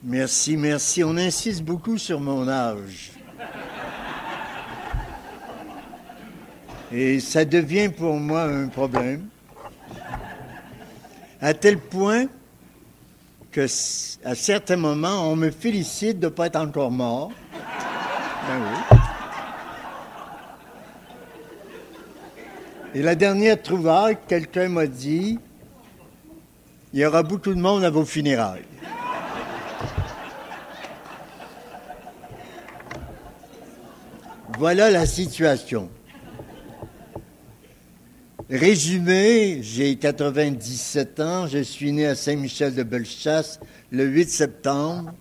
Merci, merci. On insiste beaucoup sur mon âge. Et ça devient pour moi un problème. À tel point que, à certains moments, on me félicite de ne pas être encore mort. Ben oui. Et la dernière trouvaille, quelqu'un m'a dit, il y aura beaucoup de monde à vos funérailles. Voilà la situation. Résumé, j'ai 97 ans, je suis né à Saint-Michel-de-Bellechasse le 8 septembre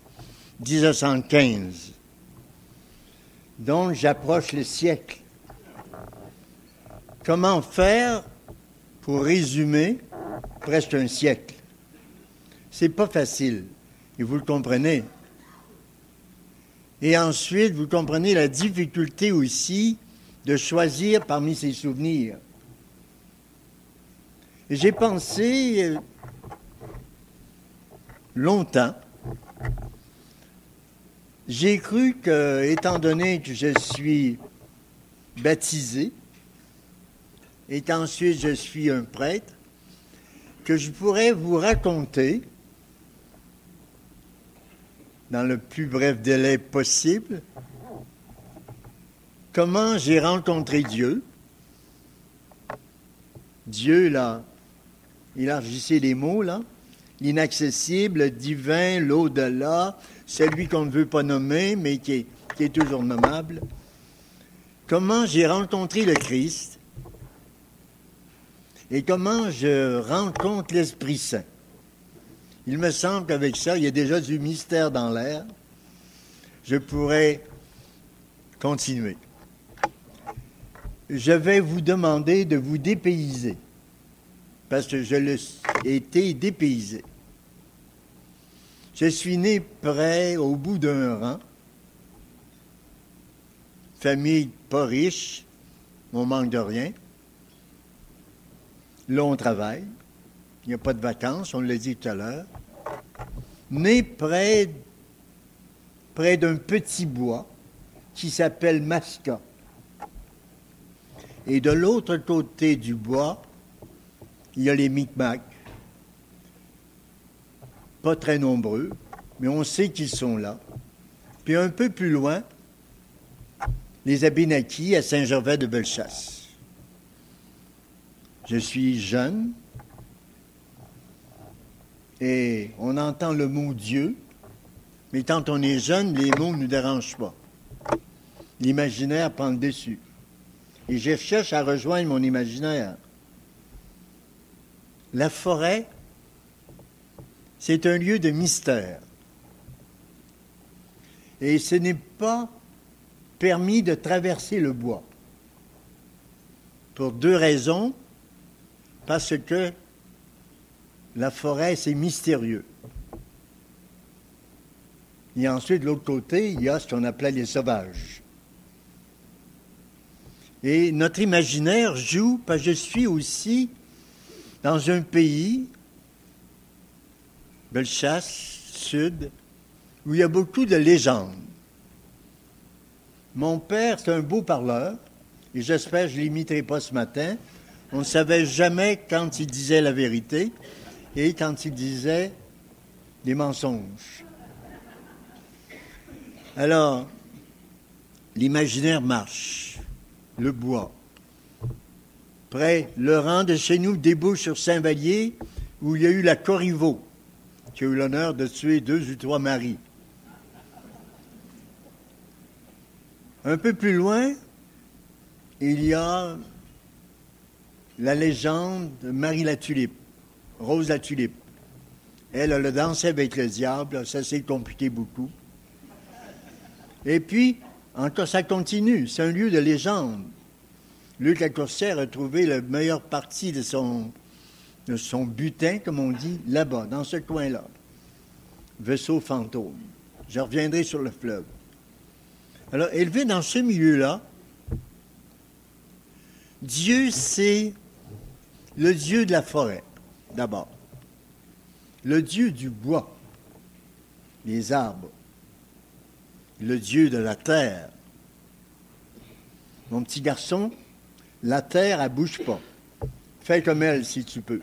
1915. Donc, j'approche le siècle. Comment faire pour résumer presque un siècle? C'est pas facile, et vous le comprenez. Et ensuite, vous comprenez la difficulté aussi de choisir parmi ses souvenirs. Et j'ai pensé longtemps. J'ai cru que, étant donné que je suis baptisé, et qu'ensuite je suis un prêtre, que je pourrais vous raconter, dans le plus bref délai possible, comment j'ai rencontré Dieu. Dieu, là, élargissez les mots, là. L'inaccessible, le divin, l'au-delà, celui qu'on ne veut pas nommer, mais qui est toujours nommable. Comment j'ai rencontré le Christ et comment je rencontre l'Esprit Saint. Il me semble qu'avec ça, il y a déjà du mystère dans l'air. Je pourrais continuer. Je vais vous demander de vous dépayser, parce que je l'ai été dépaysé. Je suis né près, au bout d'un rang, famille pas riche, on manque de rien. Là, on travaille. Il n'y a pas de vacances, on l'a dit tout à l'heure. Né près d'un petit bois qui s'appelle Masca. Et de l'autre côté du bois, il y a les Micmacs. Pas très nombreux, mais on sait qu'ils sont là. Puis un peu plus loin, les Abénaquis à Saint-Gervais-de-Bellechasse. Je suis jeune. Et on entend le mot Dieu, mais quand on est jeune, les mots ne nous dérangent pas. L'imaginaire prend le dessus. Et je cherche à rejoindre mon imaginaire. La forêt, c'est un lieu de mystère. Et ce n'est pas permis de traverser le bois. Pour deux raisons. Parce que la forêt, c'est mystérieux. Et ensuite, de l'autre côté, il y a ce qu'on appelait les sauvages. Et notre imaginaire joue, parce que je suis aussi dans un pays, Bellechasse, Sud, où il y a beaucoup de légendes. Mon père, c'est un beau parleur, et j'espère que je ne l'imiterai pas ce matin. On ne savait jamais quand il disait la vérité et quand il disait des mensonges. Alors, l'imaginaire marche, le bois. Près, le rang de chez nous débouche sur Saint-Vallier, où il y a eu la Corriveau, qui a eu l'honneur de tuer 2 ou 3 maris. Un peu plus loin, il y a la légende de Marie la Tulipe, Rose la Tulipe. Elle a dansé avec le diable, ça s'est compliqué beaucoup. Et puis, encore ça continue, c'est un lieu de légende. Luc Lacourcière a trouvé la meilleure partie de son butin, comme on dit, là-bas, dans ce coin-là. Vaisseau fantôme. Je reviendrai sur le fleuve. Alors, élevé dans ce milieu-là, Dieu, c'est le Dieu de la forêt, d'abord. Le Dieu du bois. les arbres, le Dieu de la terre. Mon petit garçon, la terre, elle ne bouge pas. Fais comme elle si tu peux.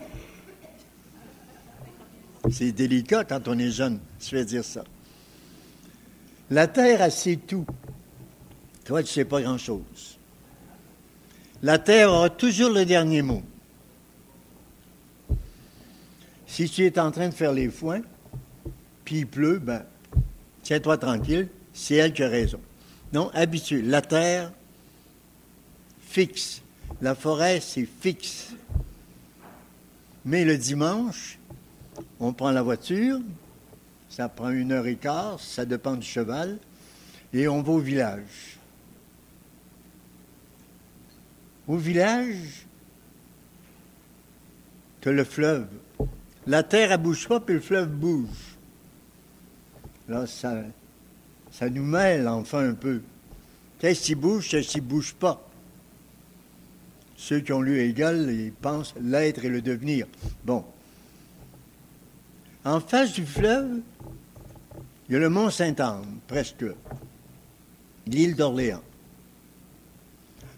C'est délicat quand on est jeune, se fait dire ça. La terre, elle sait tout. Toi, tu ne sais pas grand-chose. La terre aura toujours le dernier mot. Si tu es en train de faire les foins, puis il pleut, ben, tiens-toi tranquille, c'est elle qui a raison. Non, habitué. La terre, fixe. La forêt, c'est fixe. Mais le dimanche, on prend la voiture, ça prend 1h15, ça dépend du cheval, et on va au village. Au village, tu as le fleuve. La terre, elle ne bouge pas, puis le fleuve bouge. Là, ça nous mêle enfin un peu. Qu'est-ce qui bouge, qu'est-ce qui ne bouge pas? Ceux qui ont lu Hegel, ils pensent l'être et le devenir. Bon. En face du fleuve, il y a le mont Sainte-Anne, presque, l'île d'Orléans.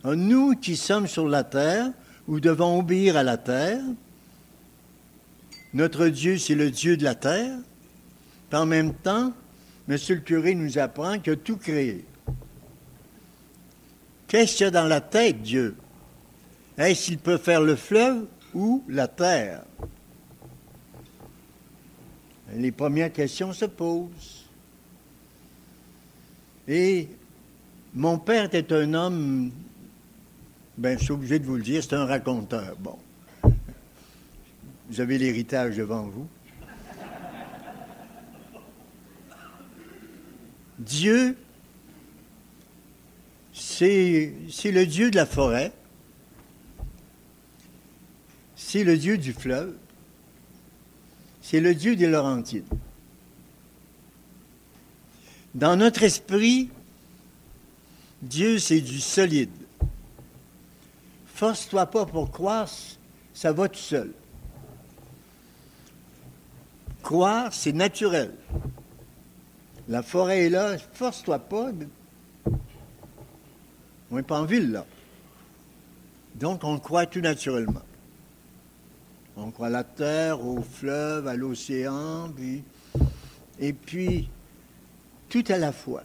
Alors, nous qui sommes sur la terre, ou devons obéir à la terre, notre Dieu, c'est le Dieu de la terre. Puis en même temps, M. le curé nous apprend qu'il a tout créé. Qu'est-ce qu'il y a dans la tête, Dieu? Est-ce qu'il peut faire le fleuve ou la terre? Les premières questions se posent. Et mon père était un homme, ben, je suis obligé de vous le dire, c'est un raconteur. Bon. Vous avez l'héritage devant vous. Dieu, c'est le Dieu de la forêt, c'est le Dieu du fleuve, c'est le Dieu des Laurentides. Dans notre esprit, Dieu, c'est du solide. Force-toi pas pour croire, ça va tout seul. Croire, c'est naturel. La forêt est là, force-toi pas. On n'est pas en ville, là. Donc, on croit tout naturellement. On croit à la terre, au fleuve, à l'océan, et puis, tout à la fois.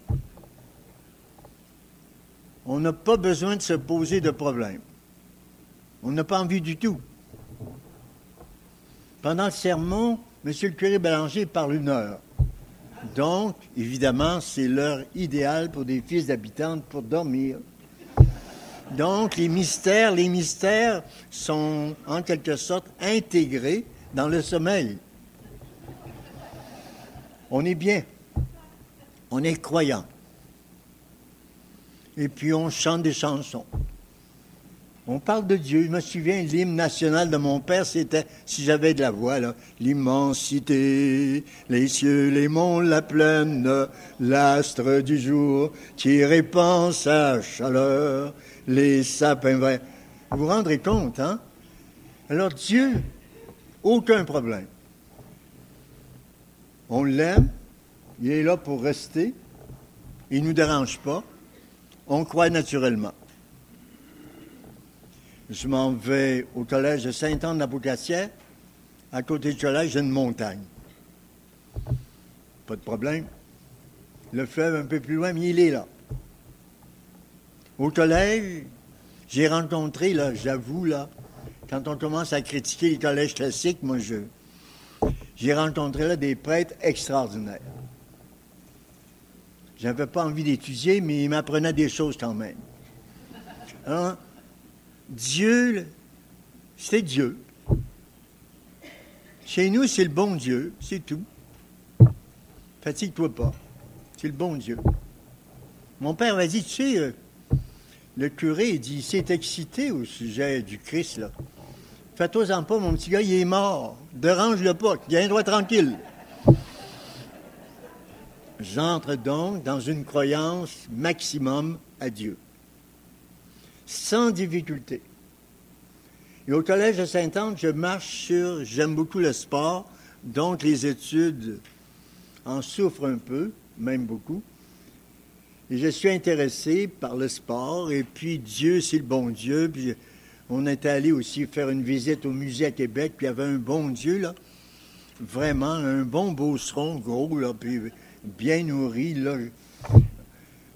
On n'a pas besoin de se poser de problème. On n'a pas envie du tout. Pendant le sermon, M. le curé Bélanger parle 1 heure. Donc, évidemment, c'est l'heure idéale pour des fils d'habitantes pour dormir. Donc, les mystères sont en quelque sorte intégrés dans le sommeil. On est bien. On est croyant. Et puis, on chante des chansons. On parle de Dieu. Je me souviens, l'hymne national de mon père, c'était, si j'avais de la voix, là, l'immensité, les cieux, les monts, la plaine, l'astre du jour qui répand sa chaleur, les sapins verts. Vous vous rendrez compte, hein? Alors Dieu, aucun problème. On l'aime, il est là pour rester, il ne nous dérange pas, on croit naturellement. Je m'en vais au collège de Sainte-Anne-de-la-Boucassière. À côté du collège, j'ai une montagne. Pas de problème. Le fleuve un peu plus loin, mais il est là. Au collège, j'ai rencontré, là, j'avoue, là, quand on commence à critiquer les collèges classiques, moi, j'ai rencontré là des prêtres extraordinaires. J'avais pas envie d'étudier, mais ils m'apprenaient des choses quand même. Alors, Dieu, c'est Dieu. Chez nous, c'est le bon Dieu, c'est tout. Fatigue-toi pas, c'est le bon Dieu. Mon père m'a dit, tu sais, le curé, il dit, il s'est excité au sujet du Christ, là. Fais-toi-en pas, mon petit gars, il est mort. Dérange-le pas, viens-toi tranquille. J'entre donc dans une croyance maximum à Dieu. Sans difficulté. Et au collège de Sainte-Anne, je marche sur, j'aime beaucoup le sport, donc les études en souffre un peu, même beaucoup. Et je suis intéressé par le sport, et puis Dieu, c'est le bon Dieu. Puis on est allé aussi faire une visite au musée à Québec, puis il y avait un bon Dieu, là. Vraiment, un bon beauceron, gros, là, puis bien nourri, là.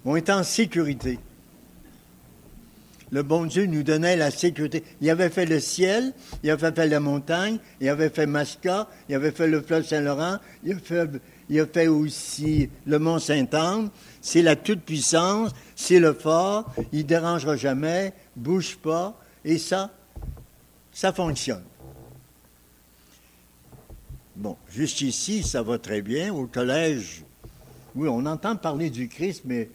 On est en sécurité. Le bon Dieu nous donnait la sécurité. Il avait fait le ciel, il avait fait la montagne, il avait fait Masca, il avait fait le fleuve Saint-Laurent, il a fait aussi le mont Sainte-Anne. C'est la toute-puissance, c'est le fort, il ne dérangera jamais, bouge pas, et ça fonctionne. Bon, juste ici, ça va très bien. Au collège, oui, on entend parler du Christ, mais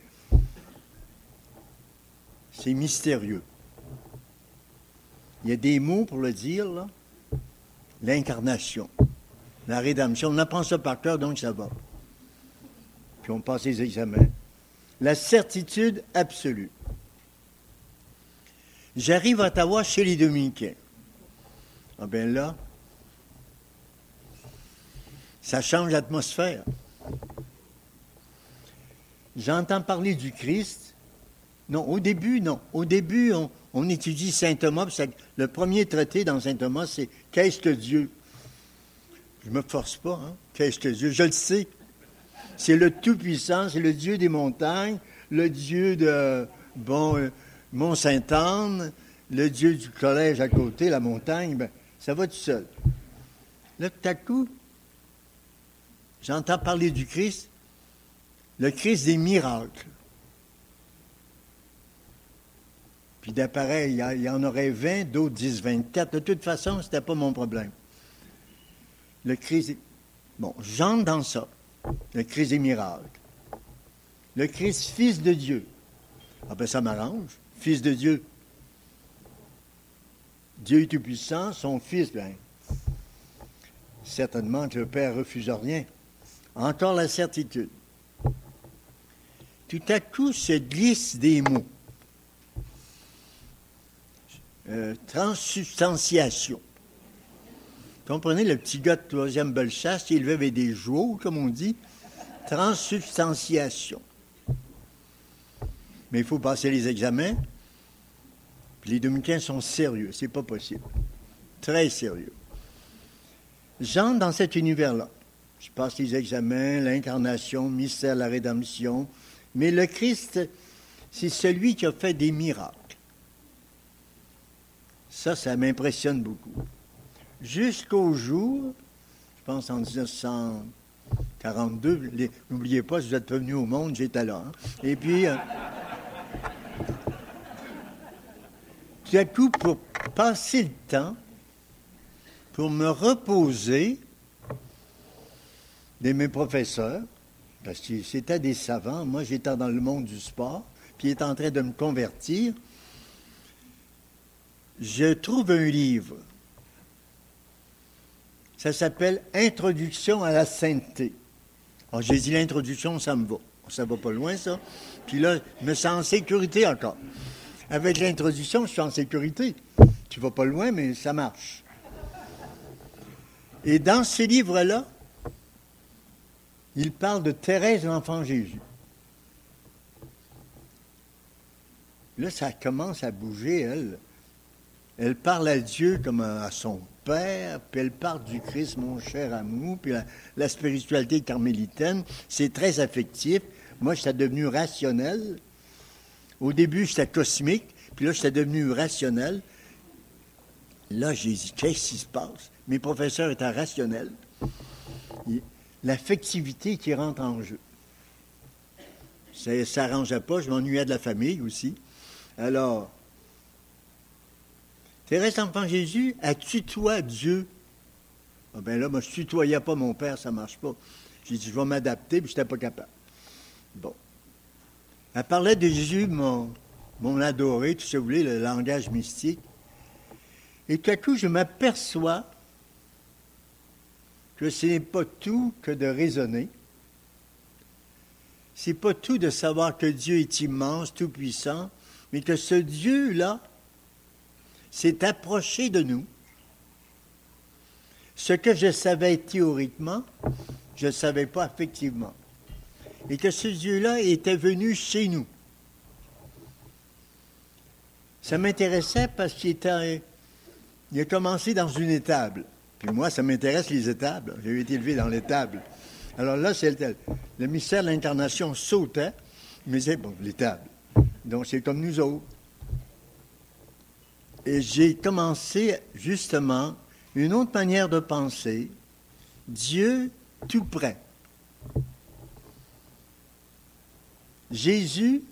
c'est mystérieux. Il y a des mots pour le dire, là. L'incarnation, la rédemption. On apprend ça par cœur, donc ça va. Puis on passe les examens. La certitude absolue. J'arrive à Ottawa chez les Dominicains. Ah bien là, ça change l'atmosphère. J'entends parler du Christ. Non, au début, non. Au début, on étudie Saint Thomas. Le premier traité dans Saint Thomas, c'est « Qu'est-ce que Dieu ?» Je ne me force pas, hein? Qu'est-ce que Dieu? Je le sais. C'est le Tout-Puissant, c'est le Dieu des montagnes, le Dieu de, Mont-Sainte-Anne, le Dieu du collège à côté, la montagne, ben, ça va tout seul. Là, tout à coup, j'entends parler du Christ, le Christ des miracles. Puis d'appareil, il y en aurait 20, d'autres disent 24. De toute façon, ce n'était pas mon problème. Le Christ, bon, j'entre dans ça. Le Christ des miracles. Le Christ, Fils de Dieu. Ah ben ça m'arrange. Fils de Dieu. Dieu est tout-puissant, son Fils, bien, certainement que le Père ne refuse rien. Encore la certitude. Tout à coup se glissent des mots. Transsubstantiation. Comprenez, le petit gars de 3e Bellechasse, il avait des jouets, comme on dit. Transsubstantiation. Mais il faut passer les examens. Puis les Dominicains sont sérieux, c'est pas possible. Très sérieux. J'entre dans cet univers-là. Je passe les examens, l'incarnation, mystère, la rédemption. Mais le Christ, c'est celui qui a fait des miracles. Ça m'impressionne beaucoup. Jusqu'au jour, je pense en 1942, n'oubliez pas, si vous êtes venu au monde, j'étais là. Hein? Et puis, tout à coup, pour passer le temps, pour me reposer de mes professeurs, parce que c'était des savants, moi j'étais dans le monde du sport, puis ils étaient en train de me convertir, je trouve un livre. Ça s'appelle « Introduction à la sainteté ». Alors, j'ai dit l'introduction, ça me va. Ça va pas loin, ça. Puis là, je me sens en sécurité encore. Avec l'introduction, je suis en sécurité. Tu vas pas loin, mais ça marche. Et dans ce livre-là, il parle de Thérèse, l'enfant Jésus. Là, ça commence à bouger, elle. Elle parle à Dieu comme à son Père, puis elle parle du Christ, mon cher amour, puis la spiritualité carmélitaine. C'est très affectif. Moi, j'étais devenu rationnel. Au début, j'étais cosmique, puis là, j'étais devenu rationnel. Là, j'ai dit, qu'est-ce qui se passe? Mes professeurs étaient rationnels. L'affectivité qui rentre en jeu. Ça ne s'arrangeait pas, je m'ennuyais de la famille aussi. Alors, Thérèse, enfant Jésus, as-tu toi Dieu? Ah ben là, moi, je ne tutoyais pas mon père, ça ne marche pas. J'ai dit, je vais m'adapter, puis je n'étais pas capable. Bon. Elle parlait de Jésus, mon adoré, tout ce que vous voulez, le langage mystique. Et tout à coup, je m'aperçois que ce n'est pas tout que de raisonner. Ce n'est pas tout de savoir que Dieu est immense, tout-puissant, mais que ce Dieu-là s'est approché de nous. Ce que je savais théoriquement, je ne savais pas effectivement. Et que ce Dieu-là était venu chez nous. Ça m'intéressait parce qu'il a commencé dans une étable. Puis moi, ça m'intéresse les étables. J'ai été élevé dans l'étable. Alors là, le mystère de l'incarnation sautait. Il me disait, bon, l'étable. Donc c'est comme nous autres. Et j'ai commencé justement une autre manière de penser. Dieu tout près. Jésus,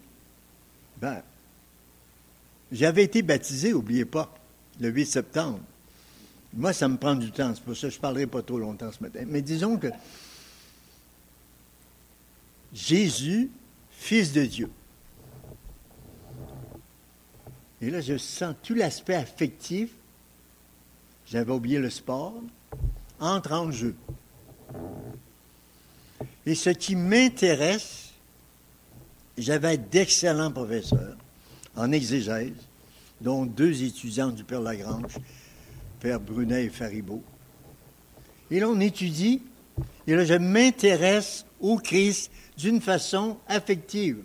j'avais été baptisé, n'oubliez pas, le 8 septembre. Moi, ça me prend du temps, c'est pour ça que je ne parlerai pas trop longtemps ce matin. Mais disons que Jésus, Fils de Dieu. Et là, je sens tout l'aspect affectif, j'avais oublié le sport, entre en jeu. Et ce qui m'intéresse, j'avais d'excellents professeurs en exégèse, dont 2 étudiants du Père Lagrange, Père Brunet et Faribault. Et là, on étudie, et là, je m'intéresse au Christ d'une façon affective.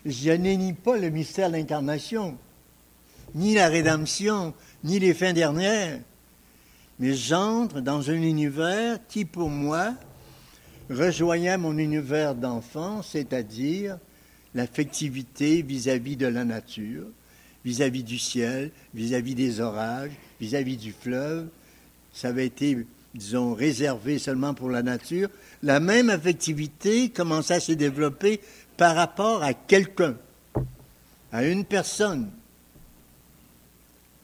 Je n'énie pas le mystère de l'incarnation, ni la rédemption, ni les fins dernières, mais j'entre dans un univers qui, pour moi, rejoignait mon univers d'enfant, c'est-à-dire l'affectivité vis-à-vis de la nature, vis-à-vis du ciel, vis-à-vis des orages, vis-à-vis du fleuve. Ça avait été, disons, réservé seulement pour la nature. La même affectivité commençait à se développer par rapport à quelqu'un, à une personne,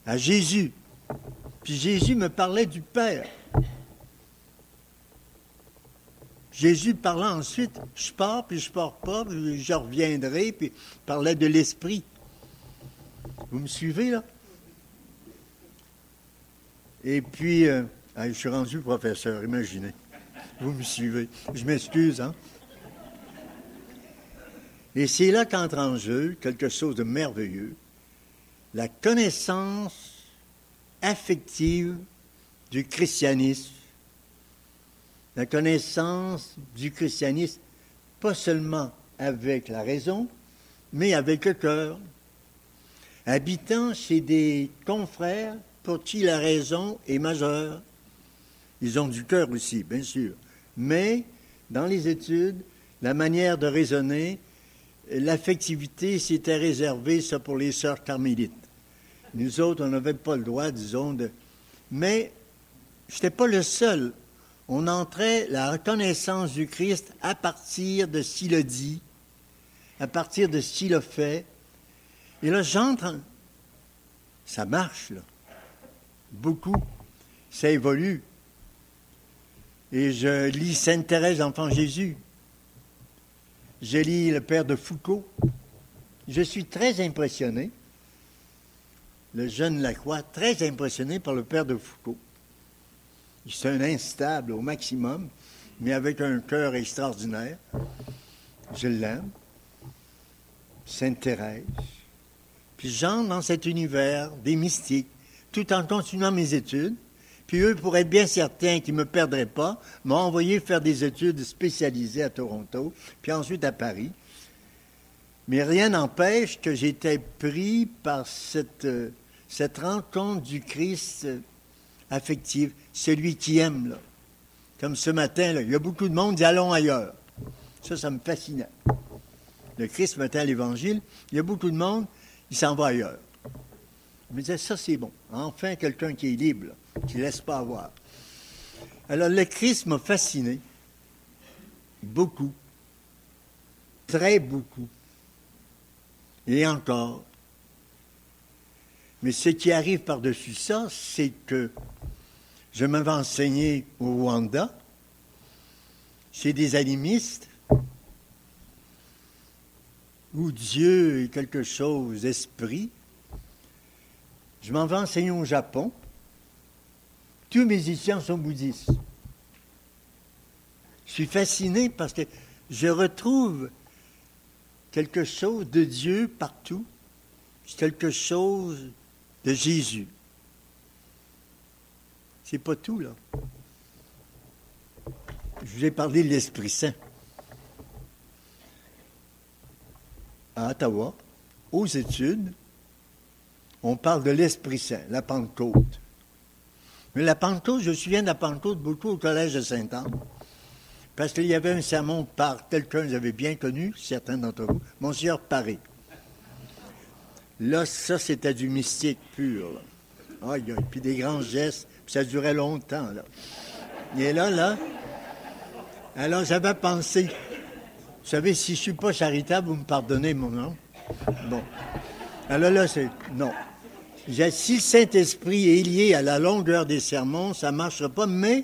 à Jésus. Puis Jésus me parlait du Père. Jésus parlait ensuite, je pars, puis je pars pas, puis je reviendrai, puis il parlait de l'Esprit. Vous me suivez, là? Et puis, je suis rendu professeur, imaginez. Vous me suivez. Je m'excuse, hein? Et c'est là qu'entre en jeu quelque chose de merveilleux, la connaissance affective du christianisme, la connaissance du christianisme, pas seulement avec la raison, mais avec le cœur. Habitant chez des confrères pour qui la raison est majeure. Ils ont du cœur aussi, bien sûr. Mais, dans les études, la manière de raisonner, l'affectivité s'était réservée, ça, pour les sœurs carmélites. Nous autres, on n'avait pas le droit, disons, de... Mais, je n'étais pas le seul. On entrait la reconnaissance du Christ à partir de ce qu'il a dit, à partir de ce qu'il a fait. Et là, j'entre... Ça marche, là. Beaucoup. Ça évolue. Et je lis Sainte Thérèse d'Enfant Jésus. Je lis le Père de Foucault. Je suis très impressionné, le jeune Lacroix, très impressionné par le Père de Foucault. C'est un instable au maximum, mais avec un cœur extraordinaire. Je l'aime. Sainte Thérèse. Puis j'entre dans cet univers des mystiques, tout en continuant mes études. Puis eux, pour être bien certains qu'ils ne me perdraient pas, m'ont envoyé faire des études spécialisées à Toronto, puis ensuite à Paris. Mais rien n'empêche que j'étais pris par cette rencontre du Christ affectif, celui qui aime, là. Comme ce matin, là, il y a beaucoup de monde dit « allons ailleurs ». Ça me fascinait. Le Christ matin à l'Évangile, il y a beaucoup de monde, il s'en va ailleurs. Je me disais, ça c'est bon. Enfin, quelqu'un qui est libre, là, qui ne laisse pas avoir. Alors, le Christ m'a fasciné. Beaucoup. Très beaucoup. Et encore. Mais ce qui arrive par-dessus ça, c'est que je m'avais enseigné au Rwanda, chez des animistes, où Dieu est quelque chose, esprit. Je m'en vais enseigner au Japon. Tous mes étudiants sont bouddhistes. Je suis fasciné parce que je retrouve quelque chose de Dieu partout, quelque chose de Jésus. C'est pas tout, là. je vous ai parlé de l'Esprit Saint. À Ottawa, aux études, on parle de l'Esprit Saint, la Pentecôte. Mais la Pentecôte, je me souviens de la Pentecôte beaucoup au Collège de Sainte-Anne. Parce qu'il y avait un sermon par quelqu'un que vous avez bien connu, certains d'entre vous, Monseigneur Paré. Là, ça, c'était du mystique pur. Là. Aïe, aïe, puis des grands gestes, puis ça durait longtemps. Là. Et là, alors j'avais pensé, vous savez, si je ne suis pas charitable, vous me pardonnez mon nom. Bon. Alors là, c'est, non. Si le Saint-Esprit est lié à la longueur des sermons, ça ne marchera pas, mais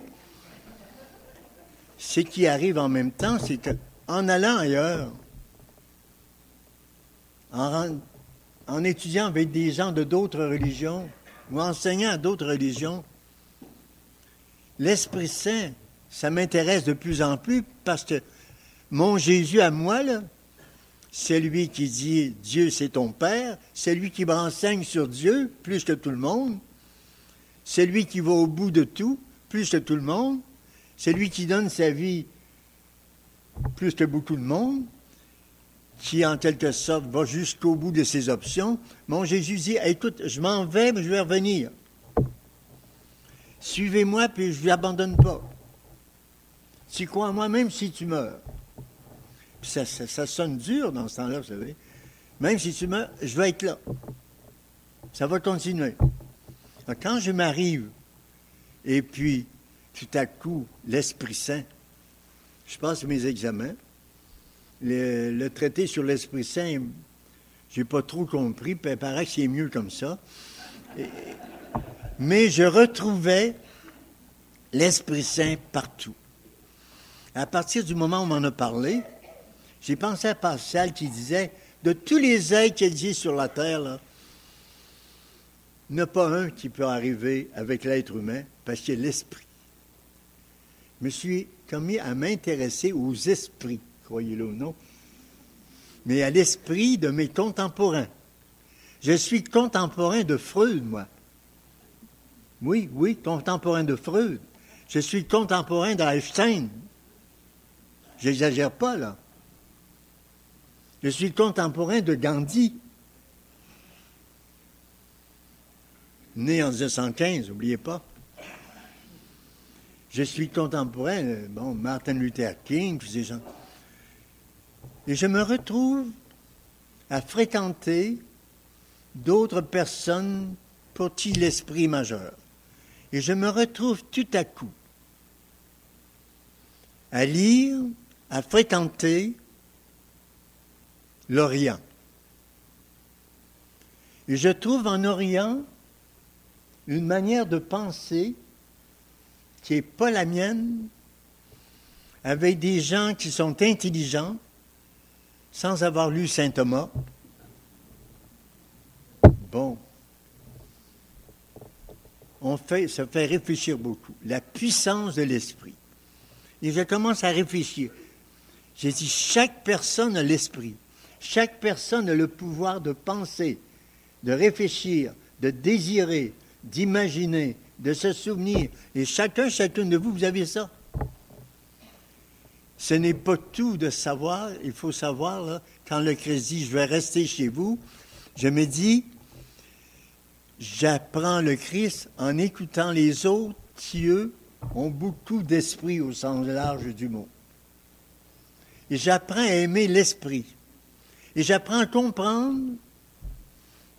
ce qui arrive en même temps, c'est qu'en allant ailleurs, en étudiant avec des gens de d'autres religions, ou enseignant à d'autres religions, l'Esprit Saint, ça m'intéresse de plus en plus parce que mon Jésus à moi, là, c'est lui qui dit « Dieu, c'est ton Père », c'est lui qui me renseigne sur Dieu plus que tout le monde, c'est lui qui va au bout de tout plus que tout le monde, c'est lui qui donne sa vie plus que beaucoup de monde, qui en quelque sorte va jusqu'au bout de ses options. Mon Jésus dit « Écoute, je m'en vais, mais je vais revenir. Suivez-moi, puis je ne vous abandonne pas. Tu crois en moi, même si tu meurs. » Puis ça sonne dur dans ce temps-là, vous savez. Même si tu meurs, je vais être là. Ça va continuer. Alors, quand je m'arrive, et puis, tout à coup, l'Esprit Saint, je passe mes examens. Le traité sur l'Esprit Saint, je n'ai pas trop compris, puis il paraît que c'est mieux comme ça. Mais je retrouvais l'Esprit Saint partout. À partir du moment où on m'en a parlé, j'ai pensé à Pascal qui disait, de tous les êtres qui existent sur la terre, là, il n'y en a pas un qui peut arriver avec l'être humain, parce qu'il y a l'esprit. Je me suis commis à m'intéresser aux esprits, croyez-le ou non, mais à l'esprit de mes contemporains. Je suis contemporain de Freud, moi. Oui, contemporain de Freud. Je suis contemporain d'Einstein. Je n'exagère pas, là. Je suis contemporain de Gandhi. Né en 1915, n'oubliez pas. Je suis contemporain, Martin Luther King, puis ces gens. Et je me retrouve à fréquenter d'autres personnes pour qui l'esprit est majeur. Et je me retrouve tout à coup à lire, à fréquenter l'Orient. Et je trouve en Orient une manière de penser qui n'est pas la mienne, avec des gens qui sont intelligents, sans avoir lu saint Thomas. Bon. Ça fait réfléchir beaucoup. La puissance de l'esprit. Et je commence à réfléchir. J'ai dit, chaque personne a l'esprit. Chaque personne a le pouvoir de penser, de réfléchir, de désirer, d'imaginer, de se souvenir. Et chacune de vous, vous avez ça. Ce n'est pas tout de savoir. Il faut savoir, là, quand le Christ dit, je vais rester chez vous, je me dis, j'apprends le Christ en écoutant les autres qui, eux, ont beaucoup d'esprit au sens large du mot. Et j'apprends à aimer l'esprit. Et j'apprends à comprendre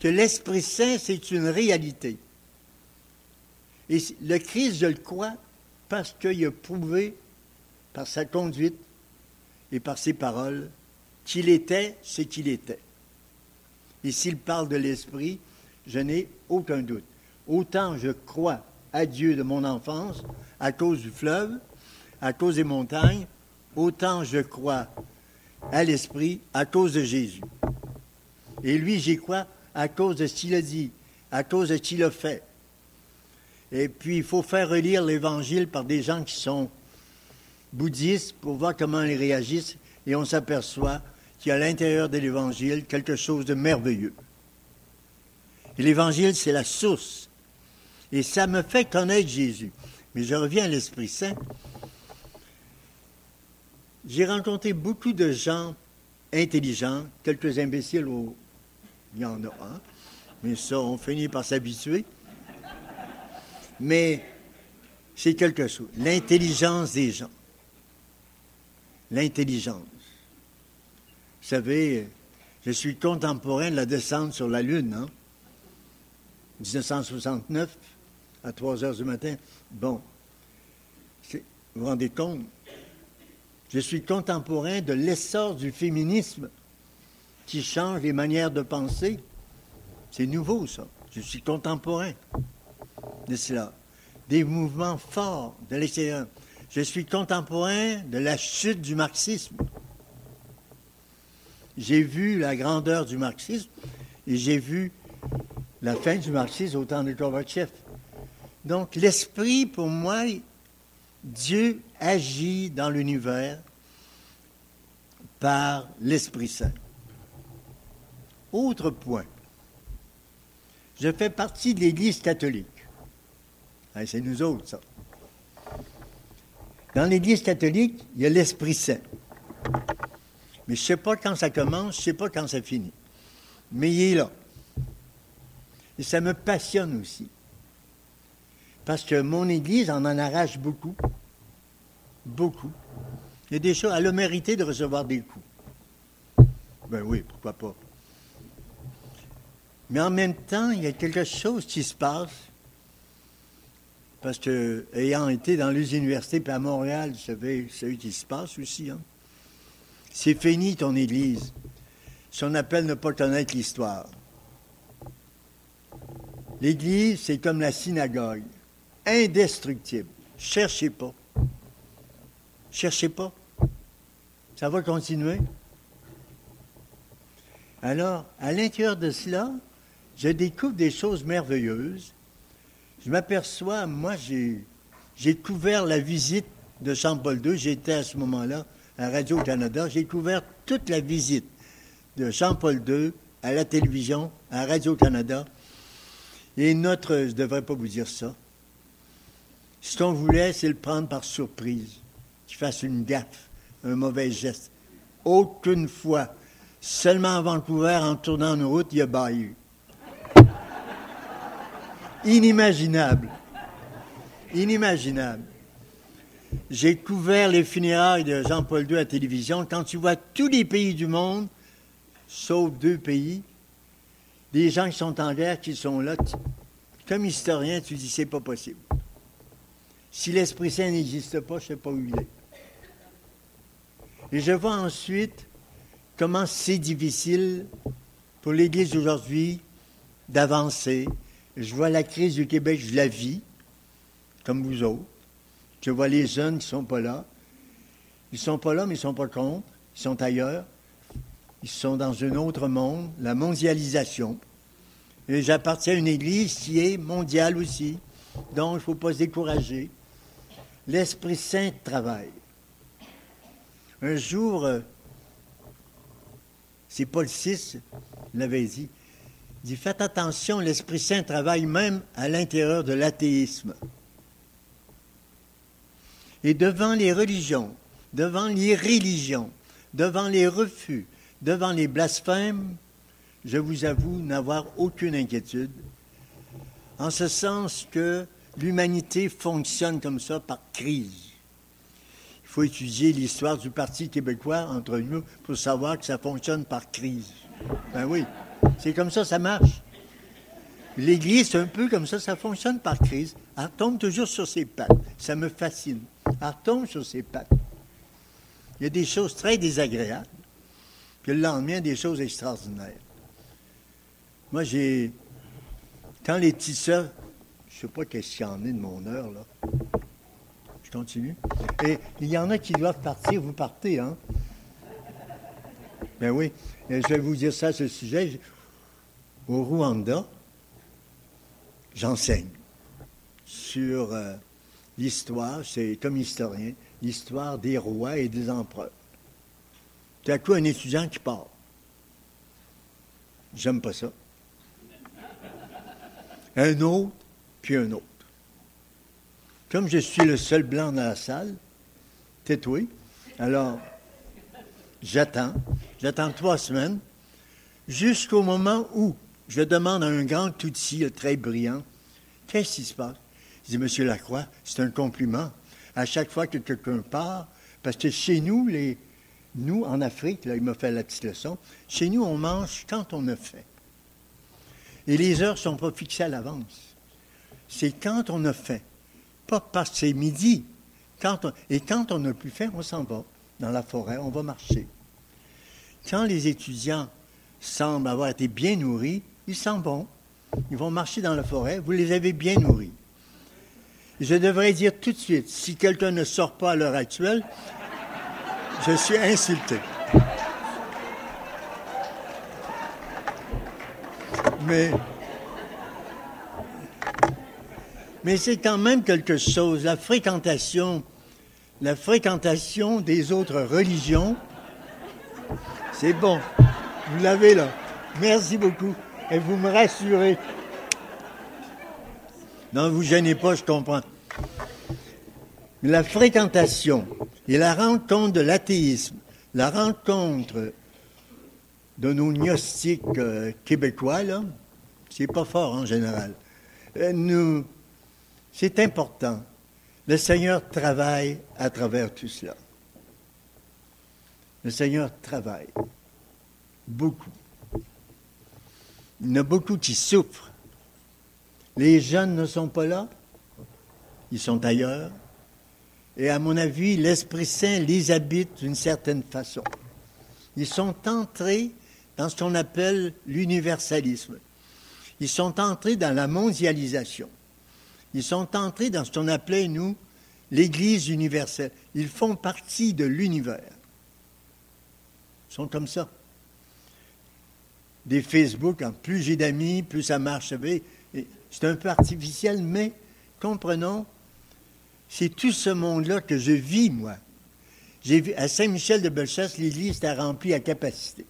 que l'Esprit Saint, c'est une réalité. Et le Christ, je le crois, parce qu'il a prouvé, par sa conduite et par ses paroles, qu'il était ce qu'il était. Et s'il parle de l'Esprit, je n'ai aucun doute. Autant je crois à Dieu de mon enfance, à cause du fleuve, à cause des montagnes, autant je crois à l'Esprit à cause de Jésus. Et lui, j'y crois à cause de ce qu'il a dit, à cause de ce qu'il a fait. Et puis, il faut faire relire l'Évangile par des gens qui sont bouddhistes pour voir comment ils réagissent, et on s'aperçoit qu'il y a à l'intérieur de l'Évangile quelque chose de merveilleux. Et l'Évangile, c'est la source. Et ça me fait connaître Jésus. Mais je reviens à l'Esprit Saint. J'ai rencontré beaucoup de gens intelligents, quelques imbéciles, il y en a, hein? Mais ça, on finit par s'habituer. Mais c'est quelque chose. L'intelligence des gens. L'intelligence. Vous savez, je suis contemporain de la descente sur la Lune, hein? 1969, à 3 heures du matin. Bon, vous vous rendez compte? Je suis contemporain de l'essor du féminisme qui change les manières de penser. C'est nouveau, ça. Je suis contemporain de cela. Des mouvements forts de l'extérieur. Je suis contemporain de la chute du marxisme. J'ai vu la grandeur du marxisme et j'ai vu la fin du marxisme au temps de Gorbatchev. Donc, l'esprit, pour moi, Dieu agit dans l'univers par l'Esprit Saint. Autre point. Je fais partie de l'Église catholique. Hein, c'est nous autres, ça. Dans l'Église catholique, il y a l'Esprit Saint. Mais je ne sais pas quand ça commence, je ne sais pas quand ça finit. Mais il est là. Et ça me passionne aussi. Parce que mon Église en arrache beaucoup. Beaucoup. Il y a des choses, elle a mérité de recevoir des coups. Ben oui, pourquoi pas. Mais en même temps, il y a quelque chose qui se passe. Parce que, ayant été dans les universités, puis à Montréal, vous savez, c'est ce qui se passe aussi. Hein? C'est fini ton Église. Si on appelle ne pas connaître l'histoire. L'Église, c'est comme la synagogue. Indestructible. Cherchez pas. Cherchez pas. Ça va continuer. Alors, à l'intérieur de cela, je découvre des choses merveilleuses. Je m'aperçois, moi, j'ai couvert la visite de Jean-Paul II. J'étais à ce moment-là à Radio-Canada. J'ai couvert toute la visite de Jean-Paul II à la télévision, à Radio-Canada. Et je ne devrais pas vous dire ça. Ce qu'on voulait, c'est le prendre par surprise, qu'il fasse une gaffe, un mauvais geste. Aucune fois. Seulement à Vancouver, en tournant en route, il y a baillu. Inimaginable. Inimaginable. J'ai couvert les funérailles de Jean-Paul II à la télévision. Quand tu vois tous les pays du monde, sauf 2 pays, des gens qui sont en guerre, qui sont là, comme historien, tu dis, c'est pas possible. Si l'Esprit Saint n'existe pas, je ne sais pas où il est. Et je vois ensuite comment c'est difficile pour l'Église d'aujourd'hui d'avancer. Je vois la crise du Québec, je la vis, comme vous autres. Je vois les jeunes qui ne sont pas là. Ils ne sont pas là, mais ils ne sont pas contre. Ils sont ailleurs. Ils sont dans un autre monde, la mondialisation. Et j'appartiens à une Église qui est mondiale aussi. Donc, il ne faut pas se décourager. L'Esprit Saint travaille. Un jour, c'est Paul VI l'avait dit. Il dit, faites attention, l'Esprit Saint travaille même à l'intérieur de l'athéisme. Et devant les religions, devant les religions, devant les refus, devant les blasphèmes, je vous avoue n'avoir aucune inquiétude, en ce sens que l'humanité fonctionne comme ça par crise. Il faut étudier l'histoire du Parti québécois entre nous pour savoir que ça fonctionne par crise. Ben oui, c'est comme ça marche. L'Église, c'est un peu comme ça fonctionne par crise. Elle retombe toujours sur ses pattes. Ça me fascine. Elle retombe sur ses pattes. Il y a des choses très désagréables, puis le lendemain, des choses extraordinaires. Moi, quand les tisseurs, je ne sais pas qu'est-ce qu'il y en est de mon heure, là. Je continue. Et il y en a qui doivent partir. Vous partez, hein? Ben oui. Et je vais vous dire ça, ce sujet. Au Rwanda, j'enseigne sur l'histoire, c'est comme historien, l'histoire des rois et des empereurs. Tout à coup, un étudiant qui part. J'aime pas ça. Un autre, puis un autre. Comme je suis le seul blanc dans la salle, tatoué, alors J'attends 3 semaines, jusqu'au moment où je demande à un grand Tutsi, très brillant, qu'est-ce qui se passe? Je dis, Monsieur Lacroix, c'est un compliment. À chaque fois que quelqu'un part, parce que chez nous, nous, en Afrique, là, il m'a fait la petite leçon, chez nous, on mange quand on a faim. Et les heures ne sont pas fixées à l'avance. C'est quand on a faim. Pas parce que c'est midi. Et quand on n'a plus faim, on s'en va dans la forêt, on va marcher. Quand les étudiants semblent avoir été bien nourris, ils s'en vont. Ils vont marcher dans la forêt, vous les avez bien nourris. Je devrais dire tout de suite, si quelqu'un ne sort pas à l'heure actuelle, je suis insulté. Mais c'est quand même quelque chose, la fréquentation des autres religions, c'est bon. Vous l'avez là. Merci beaucoup. Et vous me rassurez. Non, vous gênez pas, je comprends. La fréquentation et la rencontre de l'athéisme, la rencontre de nos gnostiques québécois, là, c'est pas fort en général. C'est important. Le Seigneur travaille à travers tout cela. Le Seigneur travaille. Beaucoup. Il y en a beaucoup qui souffrent. Les jeunes ne sont pas là. Ils sont ailleurs. Et à mon avis, l'Esprit Saint les habite d'une certaine façon. Ils sont entrés dans ce qu'on appelle l'universalisme. Ils sont entrés dans la mondialisation. Ils sont entrés dans ce qu'on appelait, nous, l'Église universelle. Ils font partie de l'univers. Ils sont comme ça. Des Facebook, plus j'ai d'amis, plus ça marche. C'est un peu artificiel, mais comprenons, c'est tout ce monde-là que je vis, moi. J'ai vu à Saint-Michel-de-Bellechasse, l'église était remplie à capacité.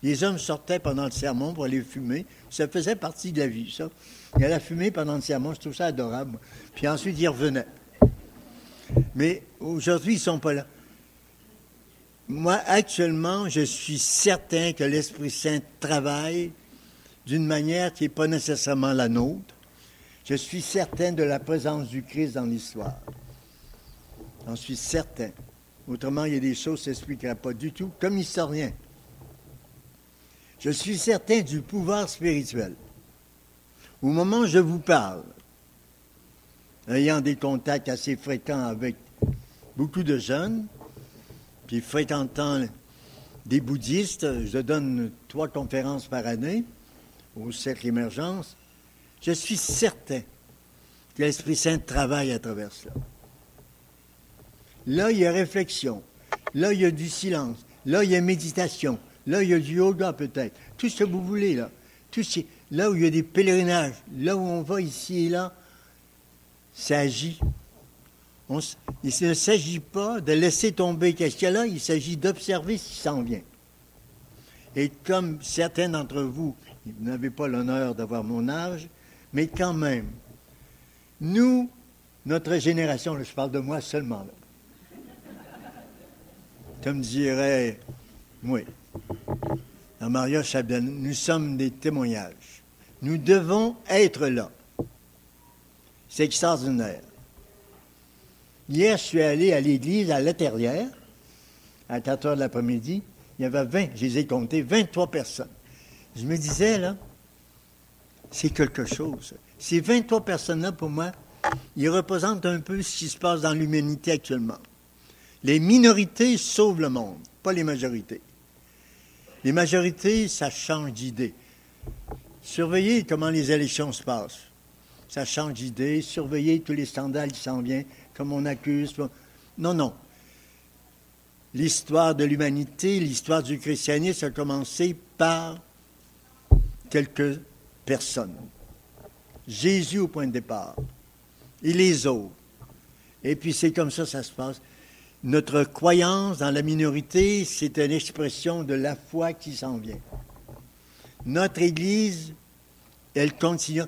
Les hommes sortaient pendant le sermon pour aller fumer. Ça faisait partie de la vie, ça. Il allait fumer pendant le sermon, je trouve ça adorable. Moi. Puis ensuite, ils revenaient. Mais aujourd'hui, ils ne sont pas là. Moi, actuellement, je suis certain que l'Esprit Saint travaille d'une manière qui n'est pas nécessairement la nôtre. Je suis certain de la présence du Christ dans l'histoire. J'en suis certain. Autrement, il y a des choses qui ne s'expliqueraient pas du tout, comme historien. Je suis certain du pouvoir spirituel. Au moment où je vous parle, ayant des contacts assez fréquents avec beaucoup de jeunes, puis fréquentant des bouddhistes, je donne 3 conférences par année au Cercle Émergence, je suis certain que l'Esprit Saint travaille à travers cela. Là, il y a réflexion. Là, il y a du silence. Là, il y a méditation. Là, il y a du yoga peut-être. Tout ce que vous voulez, là. Là où il y a des pèlerinages, là où on va ici et là, ça agit. Il ne s'agit pas de laisser tomber qu'est-ce qu'il y a là, il s'agit d'observer ce qui s'en vient. Et comme certains d'entre vous, vous n'avez pas l'honneur d'avoir mon âge, mais quand même, nous, notre génération, là, je parle de moi seulement, là. Comme dirait, oui, dans Maria Chabdel, nous sommes des témoignages. Nous devons être là. C'est extraordinaire. Hier, je suis allé à l'église à La Terrière, à 4 heures de l'après-midi. Il y avait je les ai comptés, 23 personnes. Je me disais, là, c'est quelque chose. Ces 23 personnes-là, pour moi, ils représentent un peu ce qui se passe dans l'humanité actuellement. Les minorités sauvent le monde, pas les majorités. Les majorités, ça change d'idée. Surveillez comment les élections se passent. Ça change d'idée. Surveillez tous les scandales qui s'en viennent, comme on accuse. Non, non. L'histoire de l'humanité, l'histoire du christianisme a commencé par quelques personnes. Jésus au point de départ. Et les autres. Et puis c'est comme ça se passe. Notre croyance dans la minorité, c'est une expression de la foi qui s'en vient. Notre Église, elle continue.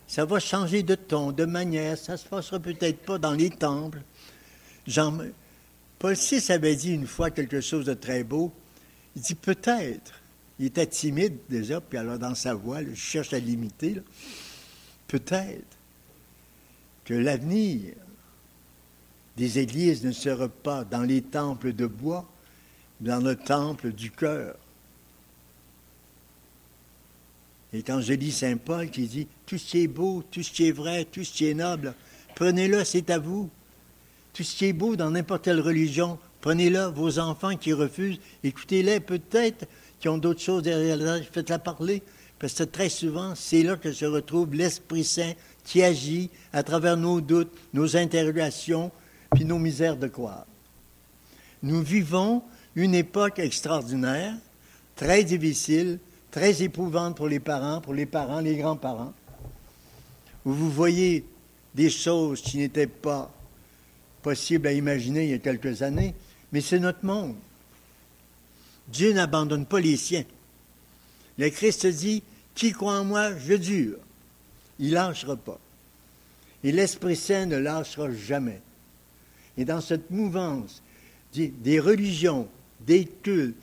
Ça va changer de ton, de manière. Ça ne se passera peut-être pas dans les temples. Paul VI avait dit une fois quelque chose de très beau. Il dit peut-être, il était timide déjà, puis alors dans sa voix, là, je cherche à l'imiter, là, peut-être que l'avenir des églises ne sera pas dans les temples de bois, mais dans le temple du cœur. Et quand je lis Saint Paul qui dit « Tout ce qui est beau, tout ce qui est vrai, tout ce qui est noble, prenez-le, c'est à vous. Tout ce qui est beau dans n'importe quelle religion, prenez-le, vos enfants qui refusent, écoutez-les, peut-être qui ont d'autres choses derrière là, faites-la parler. » Parce que très souvent, c'est là que se retrouve l'Esprit Saint qui agit à travers nos doutes, nos interrogations, puis nos misères de croire. Nous vivons une époque extraordinaire, très difficile, très éprouvante pour les parents, les grands-parents, où vous voyez des choses qui n'étaient pas possibles à imaginer il y a quelques années, mais c'est notre monde. Dieu n'abandonne pas les siens. Le Christ dit, « Qui croit en moi, je dure. » Il ne lâchera pas. Et l'Esprit Saint ne lâchera jamais. Et dans cette mouvance des religions, des cultes,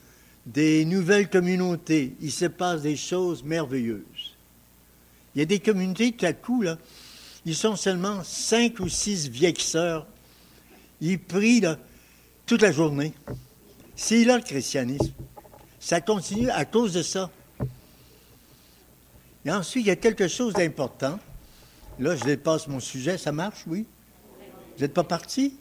des nouvelles communautés, il se passe des choses merveilleuses. Il y a des communautés, tout à coup, là, ils sont seulement 5 ou 6 vieilles sœurs. Ils prient là, toute la journée. C'est là le christianisme. Ça continue à cause de ça. Et ensuite, il y a quelque chose d'important. Là, je dépasse mon sujet. Ça marche, oui? Vous n'êtes pas partis?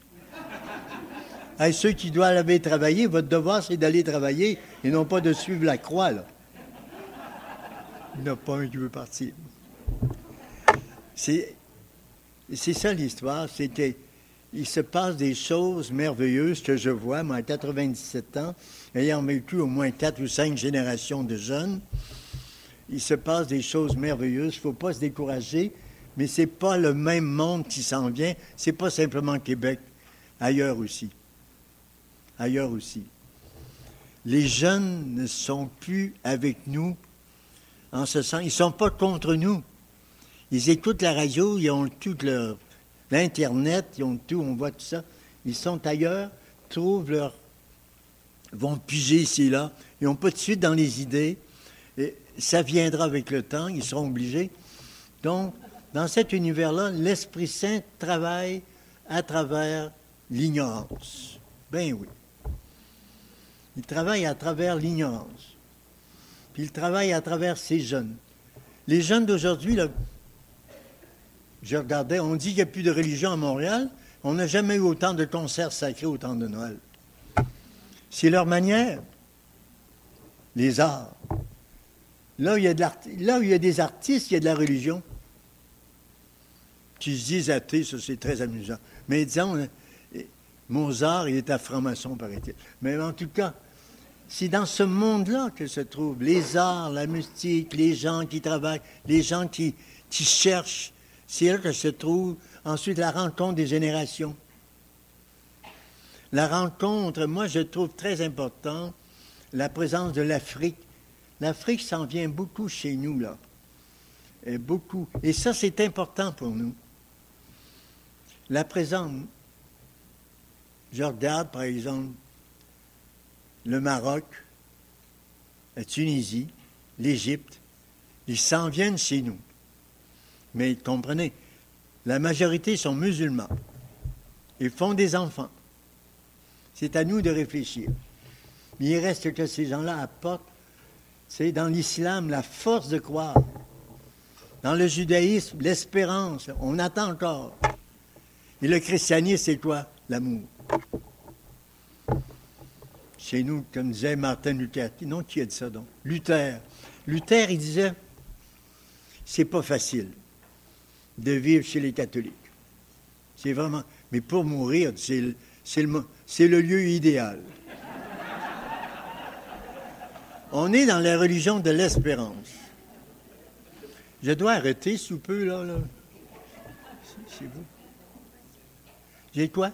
Hey, ceux qui doivent aller travailler, votre devoir, c'est d'aller travailler et non pas de suivre la croix, là. Il n'y en a pas un qui veut partir. C'est ça l'histoire, c'est qu'il se passe des choses merveilleuses que je vois, moi, à 97 ans, ayant vécu au moins 4 ou 5 générations de jeunes. Il se passe des choses merveilleuses, il ne faut pas se décourager, mais ce n'est pas le même monde qui s'en vient, ce n'est pas simplement Québec, ailleurs aussi. Ailleurs aussi. Les jeunes ne sont plus avec nous en ce sens. Ils ne sont pas contre nous. Ils écoutent la radio, ils ont tout l'Internet, ils ont tout, on voit tout ça. Ils sont ailleurs, vont piger ici et là. Ils n'ont pas de suite dans les idées. Et ça viendra avec le temps, ils seront obligés. Donc, dans cet univers-là, l'Esprit Saint travaille à travers l'ignorance. Ben oui. Il travaille à travers l'ignorance. Puis il travaille à travers ces jeunes. Les jeunes d'aujourd'hui, là, je regardais, on dit qu'il n'y a plus de religion à Montréal. On n'a jamais eu autant de concerts sacrés au temps de Noël. C'est leur manière. Les arts. Là où il y a des artistes, il y a de la religion. Qui se disent athées, ça c'est très amusant. Mais disons, Mozart, il est à franc-maçon, paraît-il. Mais en tout cas, c'est dans ce monde-là que se trouvent les arts, la mystique, les gens qui travaillent, les gens qui cherchent. C'est là que se trouve ensuite la rencontre des générations. La rencontre, moi je trouve très important la présence de l'Afrique. L'Afrique s'en vient beaucoup chez nous, là. Et beaucoup. Et ça, c'est important pour nous. La présence. Je regarde, par exemple, le Maroc, la Tunisie, l'Égypte. Ils s'en viennent chez nous. Mais comprenez, la majorité sont musulmans. Ils font des enfants. C'est à nous de réfléchir. Mais il reste que ces gens-là apportent, c'est dans l'islam, la force de croire. Dans le judaïsme, l'espérance. On attend encore. Et le christianisme, c'est quoi? L'amour. Chez nous, comme disait Martin Luther. Non, qui a dit ça donc? Luther. Luther, il disait, c'est pas facile de vivre chez les catholiques. C'est vraiment... Mais pour mourir, c'est le lieu idéal. On est dans la religion de l'espérance. Je dois arrêter sous peu, là. C'est vous. J'ai quoi?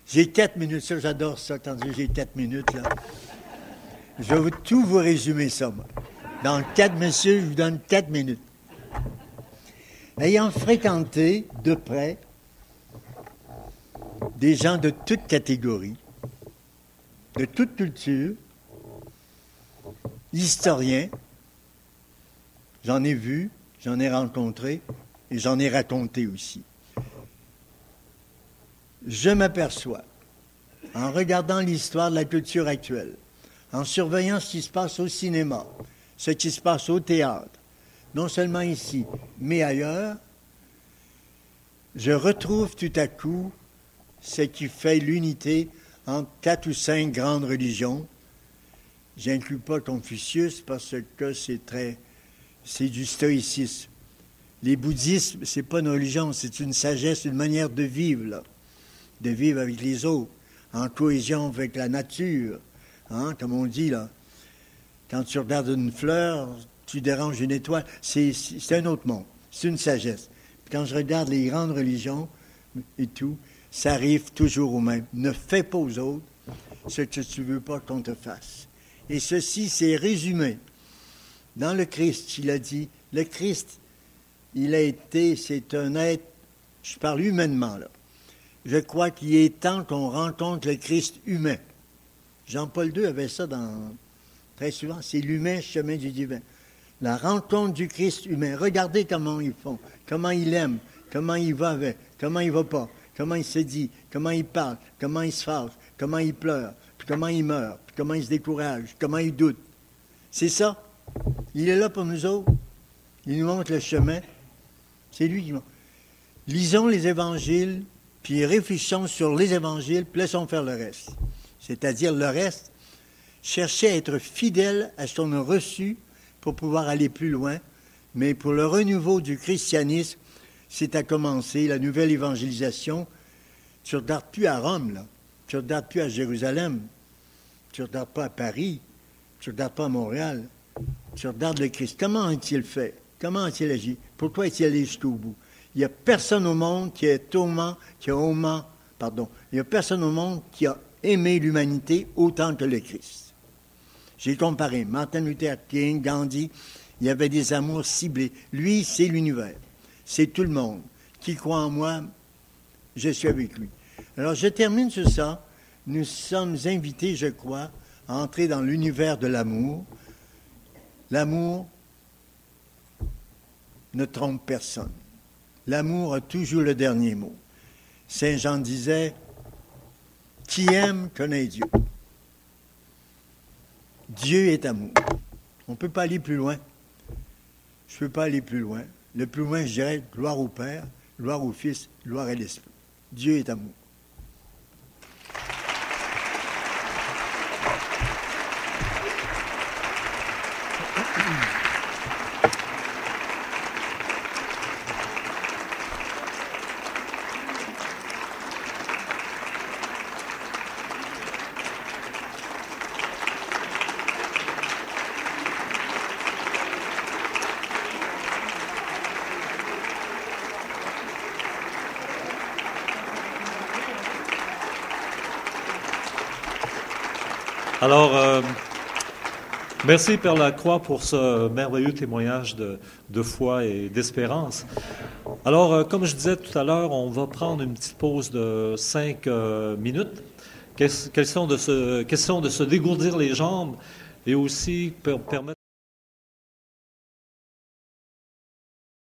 J'ai 4 minutes. Ça, j'adore ça, quand j'ai 4 minutes, là. Je vais tout vous résumer ça, moi. Dans 4 messieurs, je vous donne 4 minutes. Ayant fréquenté de près des gens de toutes catégories, de toute culture, historiens. J'en ai vu, j'en ai rencontré et j'en ai raconté aussi. Je m'aperçois, en regardant l'histoire de la culture actuelle, en surveillant ce qui se passe au cinéma, ce qui se passe au théâtre, non seulement ici, mais ailleurs, je retrouve tout à coup ce qui fait l'unité entre 4 ou 5 grandes religions. J'inclus pas Confucius parce que c'est du stoïcisme. Les bouddhismes, c'est pas une religion, c'est une sagesse, une manière de vivre, là, de vivre avec les autres, en cohésion avec la nature, hein, comme on dit là. Quand tu regardes une fleur, tu déranges une étoile, c'est un autre monde, c'est une sagesse. Quand je regarde les grandes religions et tout, ça arrive toujours au même. Ne fais pas aux autres ce que tu ne veux pas qu'on te fasse. Et ceci, c'est résumé dans le Christ. Il a dit, le Christ, c'est un être, je parle humainement là. Je crois qu'il est temps qu'on rencontre le Christ humain. Jean-Paul II avait ça très souvent, c'est l'humain, chemin du divin. La rencontre du Christ humain. Regardez comment ils font, comment il aime, comment il va avec, comment il va pas, comment il se dit, comment il parle, comment il se fâche, comment il pleure, puis comment il meurt, puis comment il se décourage, comment il doute. C'est ça. Il est là pour nous autres. Il nous montre le chemin. C'est lui qui montre. Lisons les évangiles, puis réfléchissons sur les évangiles, puis laissons faire le reste. C'est-à-dire le reste, chercher à être fidèle à ce qu'on a reçu pour pouvoir aller plus loin. Mais pour le renouveau du christianisme, c'est à commencer la nouvelle évangélisation. Tu ne regardes plus à Rome, là. Tu ne regardes plus à Jérusalem. Tu ne regardes pas à Paris. Tu ne regardes pas à Montréal. Tu regardes le Christ. Comment a-t-il fait? Comment a-t-il agi? Pourquoi est-il allé jusqu'au bout? Il n'y a personne au monde qui il n'y a personne au monde qui a aimé l'humanité autant que le Christ. J'ai comparé Martin Luther King, Gandhi, il y avait des amours ciblés. Lui, c'est l'univers. C'est tout le monde. Qui croit en moi, je suis avec lui. Alors, je termine sur ça. Nous sommes invités, je crois, à entrer dans l'univers de l'amour. L'amour ne trompe personne. L'amour a toujours le dernier mot. Saint Jean disait, « Qui aime connaît Dieu. » Dieu est amour. On ne peut pas aller plus loin. Je ne peux pas aller plus loin. Le plus loin, je dirais, gloire au Père, gloire au Fils, gloire à l'Esprit. Dieu est amour. Alors, merci Père Lacroix pour ce merveilleux témoignage de foi et d'espérance. Alors, comme je disais tout à l'heure, on va prendre une petite pause de 5 minutes. Question de se dégourdir les jambes et aussi permettre